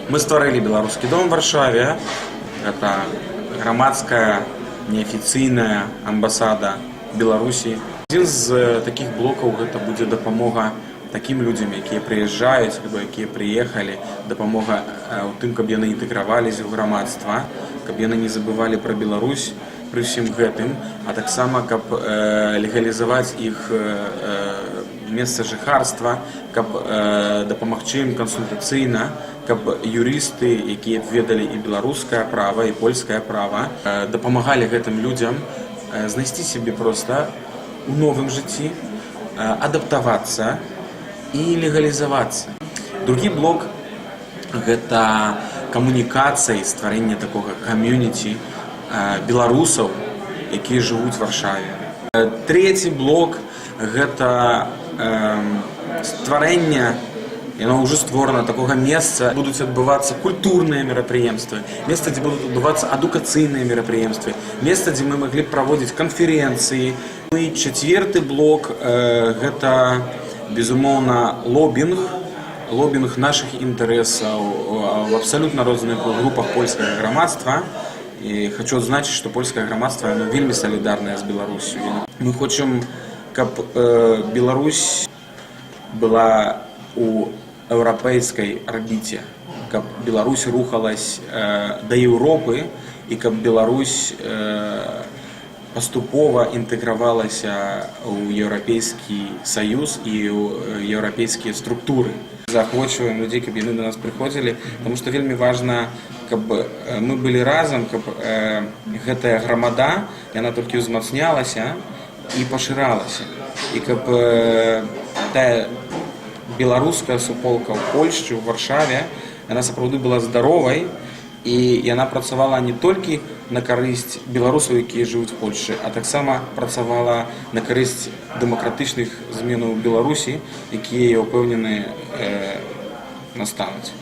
Мы стварылі беларускі дом в Варшаве. Это грамадская неафіцыйная амбасада Беларусі. Адзін з такіх блокаў гэта будзе дапамога такім людзям, якія прыязджаюць, альбо якія прыехалі, дапамога ў тым, каб яны інтэграваліся ў грамадства, каб яны не забывалі пра Беларусь пры ўсім гэтым, а таксама каб легалізаваць іх месца жыхарства, каб дапамагчы ім кансультацыйна, каб юрысты, якія ведалі і беларускае права, і польскае права, дапамагалі гэтым людзям знайсці сябе проста у новым жыцці, адаптавацца і легалізавацца. Другі блок – гэта камунікацыя і стварэнне такога камьюніці беларусаў, якія жывуць у Варшаве. Трэці блок – гэта стварэнне, яно ўжо створана, такога месца, будуць адбывацца культурныя мерапрыемствы, месца, дзе будуць адбывацца адукацыйныя мерапрыемствы, месца, дзе мы маглі б праводзіць канферэнцыі. І чацвёрты блок – гэта, безумоўна, лобінг нашых інтарэсаў в абсалютна розных групах польскага грамадства. І хочу адзначыць, што польскае грамадства вельмі салідарнае з Беларусю. Мы хочам, каб Беларусь была у еўрапейскай арбіце, каб Беларусь рухалась да Еўропы і каб Беларусь паступова інтэгравалася ў Еўрапейскі саюз і ў еўрапейскія структуры. Заахвочваем людзей, каб яны да нас прыходзілі, таму што вельмі важна, каб мы былі разам, каб гэтая грамада, яна толькі ўзмацнялася і пашыралася. І каб тая беларуская суполка ў Польшчы, ў Варшаве, яна сапраўды была здаровай, і яна працавала не толькі на карысць беларусаў, якія жывуць у Польшчы, а таксама працавала на карысць дэмакратычных зменаў у Беларусі, якія, я ўпэўнены, настануць.